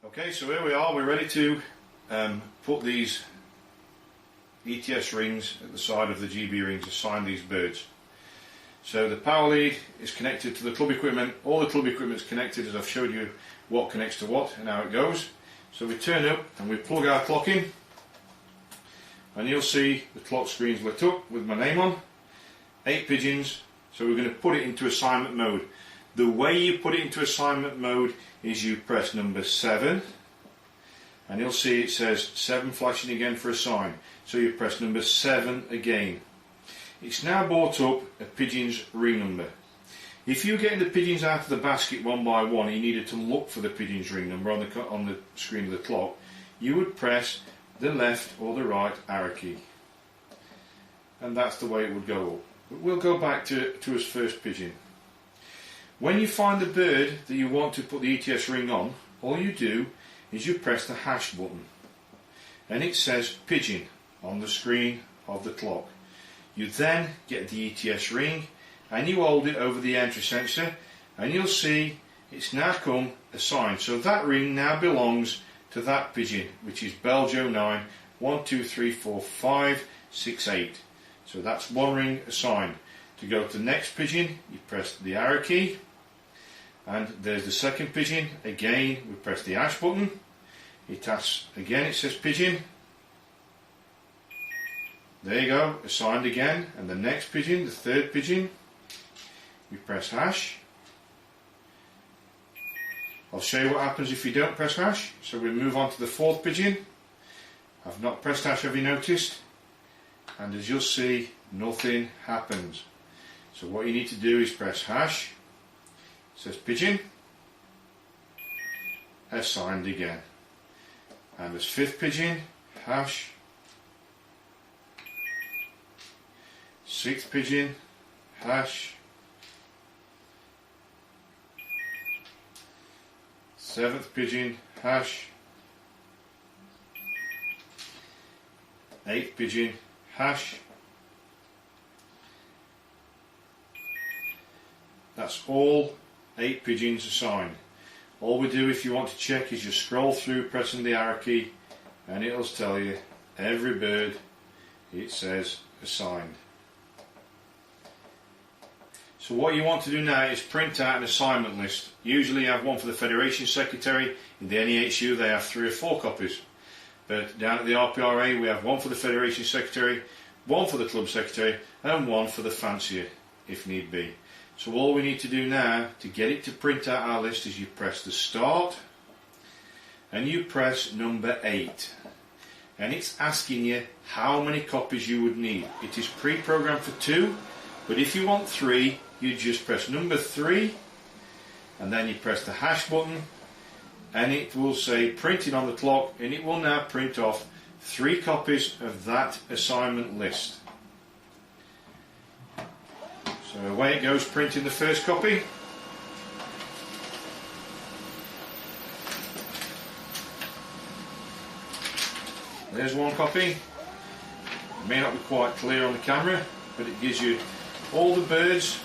Okay, so here we are, we're ready to put these ETS rings at the side of the GB rings to sign these birds. So the power lead is connected to the club equipment, all the club equipment is connected as I've showed you what connects to what and how it goes. So we turn up and we plug our clock in and you'll see the clock screen's lit up with my name on, 8 pigeons, so we're going to put it into assignment mode. The way you put it into assignment mode is you press number 7 and you'll see it says 7 flashing again for a sign. So you press number 7 again. It's now brought up a pigeon's ring number. If you're getting the pigeons out of the basket one by one and you needed to look for the pigeon's ring number on the screen of the clock, you would press the left or the right arrow key. And that's the way it would go up. But we'll go back to his first pigeon. When you find the bird that you want to put the ETS ring on, all you do is you press the hash button and it says pigeon on the screen of the clock. You then get the ETS ring and you hold it over the entry sensor and you'll see it's now come assigned. So that ring now belongs to that pigeon, which is Belgio 9 1 2 3 4 5 6 8. So that's one ring assigned. To go to the next pigeon, you press the arrow key. And there's the second pigeon. Again, we press the hash button. It asks again, it says pigeon. There you go, assigned again. And the next pigeon, the third pigeon, we press hash. I'll show you what happens if you don't press hash. So we move on to the fourth pigeon. I've not pressed hash, have you noticed? And as you'll see, nothing happens. So what you need to do is press hash. It says pigeon, assigned again. And this fifth pigeon, hash. Sixth pigeon, hash. Seventh pigeon, hash. Eighth pigeon, hash. That's all 8 pigeons assigned. All we do if you want to check is just scroll through pressing the arrow key and it'll tell you every bird it says assigned. So what you want to do now is print out an assignment list. Usually you have one for the Federation Secretary. In the NEHU they have 3 or 4 copies. But down at the RPRA we have one for the Federation Secretary, one for the Club Secretary and one for the fancier if need be. So all we need to do now to get it to print out our list is you press the start and you press number 8 and it's asking you how many copies you would need. It is pre-programmed for 2, but if you want 3 you just press number 3 and then you press the hash button and it will say printed on the clock and it will now print off 3 copies of that assignment list. So away it goes, printing the first copy. There's one copy. It may not be quite clear on the camera, but it gives you all the birds,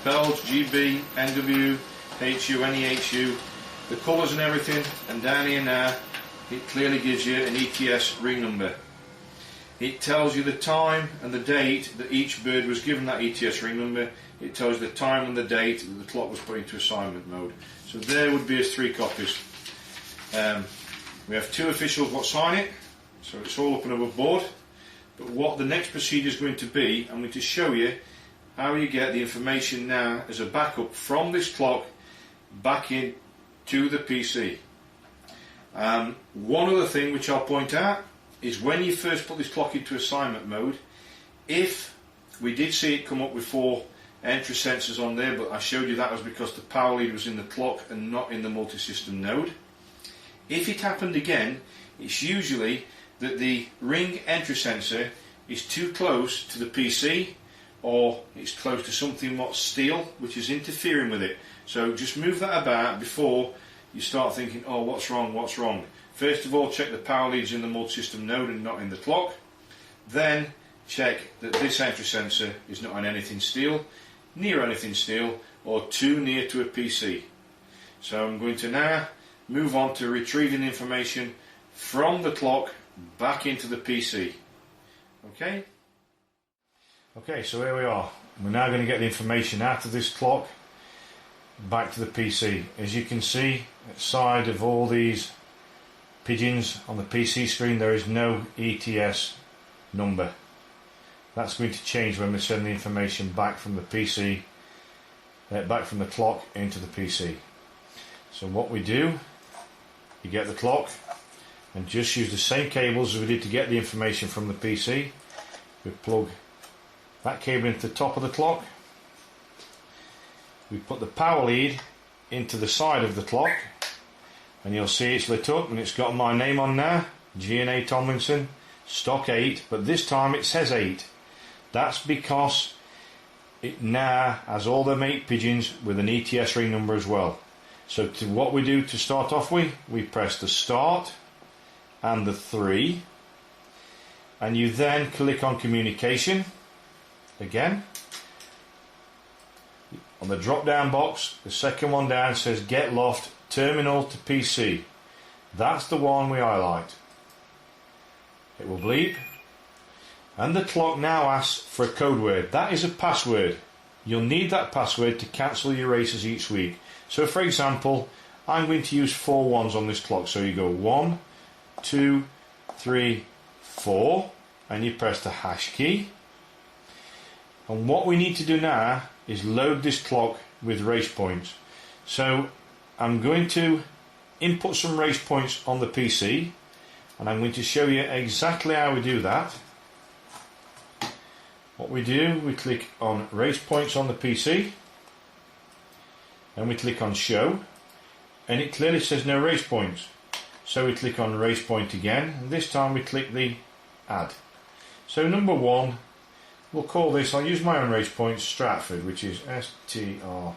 Belge, GB, NW, HU, NEHU, the colours and everything, and down here now it clearly gives you an ETS ring number. It tells you the time and the date that each bird was given that ETS ring number. It tells you the time and the date that the clock was put into assignment mode. So there would be as 3 copies. We have 2 officials what sign it, so it's all up and above board. But what the next procedure is going to be, I'm going to show you how you get the information now as a backup from this clock back in to the PC. One other thing which I'll point out is when you first put this clock into assignment mode, if we did see it come up with 4 entry sensors on there, but I showed you that was because the power lead was in the clock and not in the multi-system node. If it happened again, it's usually that the ring entry sensor is too close to the PC or it's close to something what's steel which is interfering with it. So just move that about before you start thinking, oh, what's wrong, what's wrong. First of all, check the power leads in the multi-system node and not in the clock. Then check that this entry sensor is not on anything steel, near anything steel, or too near to a PC. So I'm going to now move on to retrieving information from the clock back into the PC. Okay? Okay, so here we are. We're now going to get the information out of this clock back to the PC. As you can see, at the side of all these pigeons on the PC screen, there is no ETS number. That's going to change when we send the information back from the PC, back from the clock into the PC. So what we do, you get the clock and just use the same cables as we did to get the information from the PC. We plug that cable into the top of the clock. We put the power lead into the side of the clock, and you'll see it's lit up and it's got my name on there, G&A Tomlinson, stock 8, but this time it says 8. That's because it now has all the mate pigeons with an ETS ring number as well. So what we do to start off with, we press the start and the 3, and you then click on communication again. On the drop down box, the second one down says get loft terminal to PC. That's the one we highlight. It will bleep, and the clock now asks for a code word. That is a password. You'll need that password to cancel your races each week. So for example, I'm going to use 4 ones on this clock. So you go 1, 2, 3, 4, and you press the hash key. And what we need to do now is load this clock with race points. So I'm going to input some race points on the PC, and I'm going to show you exactly how we do that. What we do, we click on race points on the PC, and we click on show, and it clearly says no race points. So we click on race point again, and this time we click the add. So number 1, we'll call this, I'll use my own race point, Stratford, which is STR.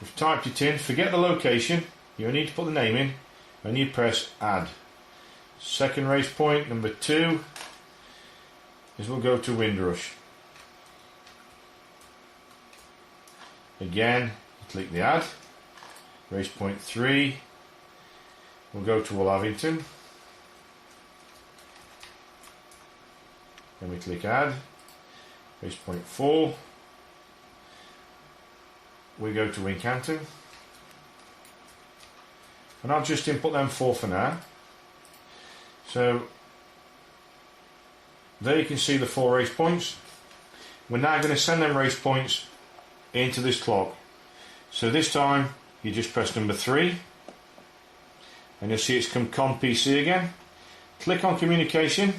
We've typed it in, forget the location, you only need to put the name in, and you press add. Second race point, number 2, is we'll go to Windrush. Again, you click the add. Race point 3, we'll go to Wollavington. Then we click add. Race point 4, we go to Wincanton. And I'll just input them 4 for now. So there you can see the 4 race points. We're now going to send them race points into this clock. So this time you just press number 3, and you'll see it's come COM PC again. Click on communication.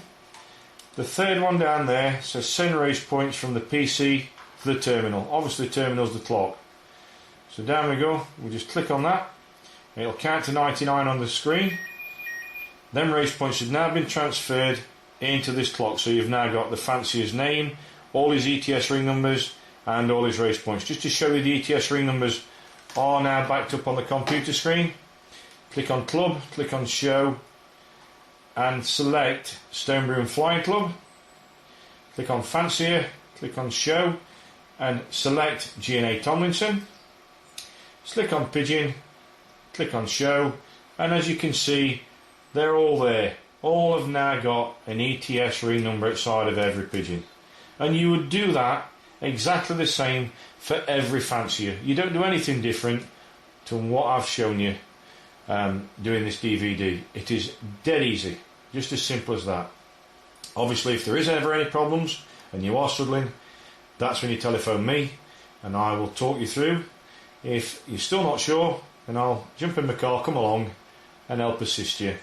The third one down there says send race points from the PC to the terminal. Obviously the terminal's the clock. So down we go, we just click on that. It'll count to 99 on the screen. Them race points have now been transferred into this clock. So you've now got the fancier's name, all his ETS ring numbers, and all his race points. Just to show you, the ETS ring numbers are now backed up on the computer screen. Click on club, click on show, and select Stonebroom Flying Club. Click on fancier, click on show, and select G&A Tomlinson. Click on pigeon, click on show, and as you can see, they're all there. All have now got an ETS ring number outside of every pigeon. And you would do that exactly the same for every fancier. You don't do anything different to what I've shown you doing this DVD. It is dead easy, just as simple as that. Obviously, if there is ever any problems and you are struggling, that's when you telephone me and I will talk you through. If you're still not sure, then I'll jump in my car, come along and help assist you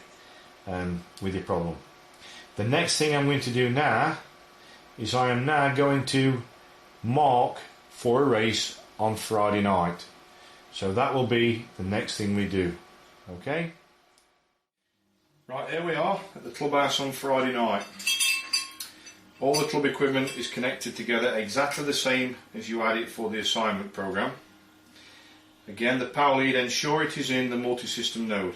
with your problem. The next thing I'm going to do now is I am now going to mark for a race on Friday night. So that will be the next thing we do. Okay? Right, here we are at the clubhouse on Friday night. All the club equipment is connected together exactly the same as you had it for the assignment program. Again, the power lead, ensure it is in the multi-system node.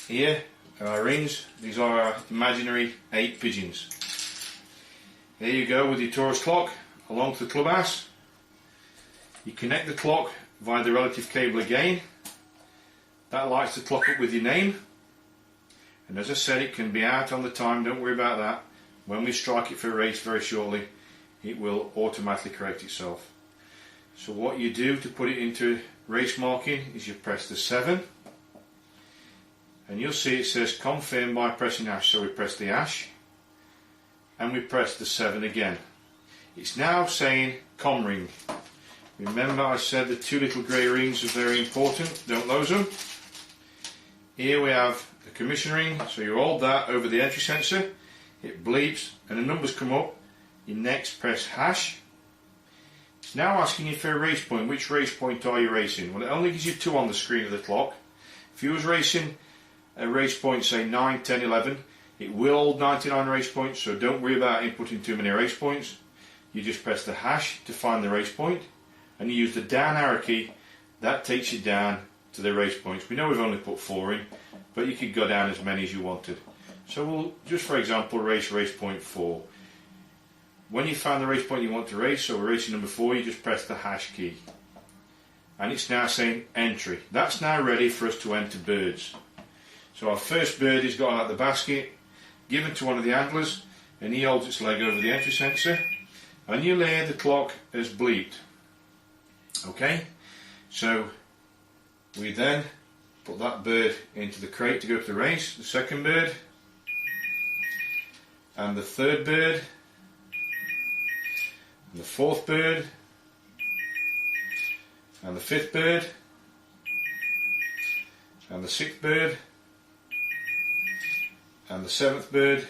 Here are our rings. These are our imaginary 8 pigeons. Here you go with your TauRIS clock along to the clubhouse. You connect the clock via the relative cable again, that lights the clock up with your name, and as I said, it can be out on the time, don't worry about that. When we strike it for a race very shortly, it will automatically correct itself. So what you do to put it into race marking is you press the 7, and you'll see it says confirm by pressing hash. So we press the hash and we press the 7 again. It's now saying com ring. Remember I said the two little grey rings are very important, don't lose them. Here we have the commission ring, so you hold that over the entry sensor, it bleeps and the numbers come up. You next press hash. It's now asking you for a race point. Which race point are you racing? Well, it only gives you 2 on the screen of the clock. If you was racing a race point, say 9, 10, 11, it will hold 99 race points, so don't worry about inputting too many race points. You just press the hash to find the race point, and you use the down arrow key. That takes you down to the race points. We know we've only put 4 in, but you could go down as many as you wanted. So we'll just, for example, race point 4. When you found the race point you want to race, so we're racing number 4, you just press the hash key. And it's now saying entry. That's now ready for us to enter birds. So our first bird is got out of the basket, given to one of the handlers, and he holds its leg over the entry sensor, and you'll hear the clock has bleeped. Okay, so we then put that bird into the crate to go to the race, the second bird, and the third bird, and the fourth bird, and the fifth bird, and the sixth bird, and the seventh bird,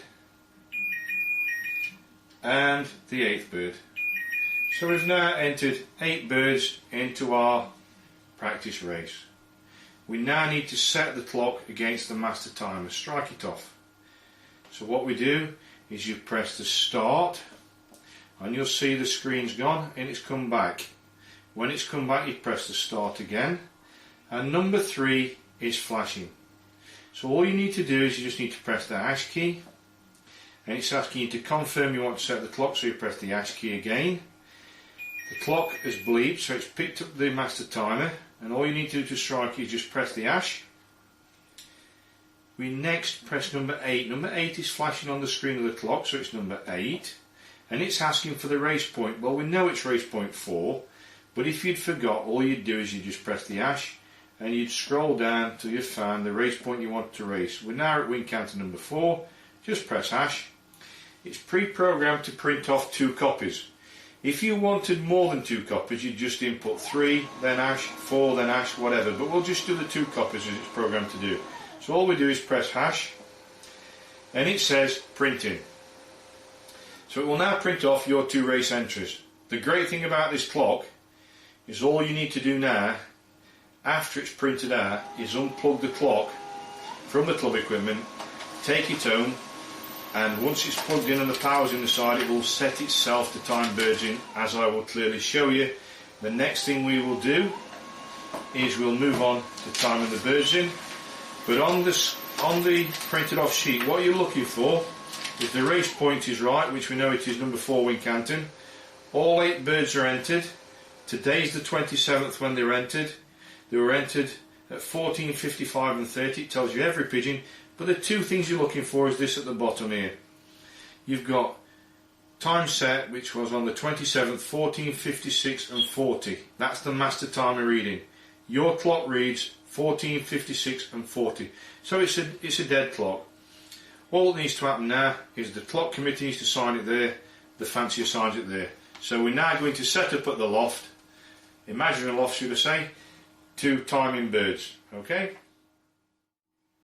and the 8th bird. So we've now entered 8 birds into our practice race. We now need to set the clock against the master timer, strike it off. So what we do is you press the start, and you'll see the screen's gone and it's come back. When it's come back, you press the start again, and number 3 is flashing. So all you need to do is you just need to press the hash key, and it's asking you to confirm you want to set the clock, so you press the hash key again. The clock has bleeped, so it's picked up the master timer, and all you need to do to strike is just press the hash. We next press number 8. Number 8 is flashing on the screen of the clock, so it's number 8, and it's asking for the race point. Well, we know it's race point 4, but if you'd forgot, all you'd do is you just press the hash and you'd scroll down till you found the race point you want to race. We're now at wing counter number 4, just press hash. It's pre-programmed to print off 2 copies. If you wanted more than 2 copies, you'd just input 3, then hash, 4, then hash, whatever, but we'll just do the 2 copies as it's programmed to do. So all we do is press hash, and it says printing. So it will now print off your 2 race entries. The great thing about this clock is all you need to do now, after it's printed out, is unplug the clock from the club equipment, take it home, and once it's plugged in and the power's in the side, it will set itself to time birds in, as I will clearly show you. The next thing we will do is we'll move on to timing the birds in. But on the printed off sheet, what you're looking for is the race point is right, which we know it is number 4 Wincanton. All 8 birds are entered. Today's the 27th when they were entered. They were entered at 14, 55 and 30. It tells you every pigeon. But the 2 things you're looking for is this at the bottom here. You've got time set, which was on the 27th, 14, 56 and 40. That's the master timer reading. Your clock reads 14, 56 and 40. So it's a dead clock. All that needs to happen now is the clock committee needs to sign it there, the fancier signs it there. So we're now going to set up at the loft, imaginary loft should I say, to timing birds. Okay?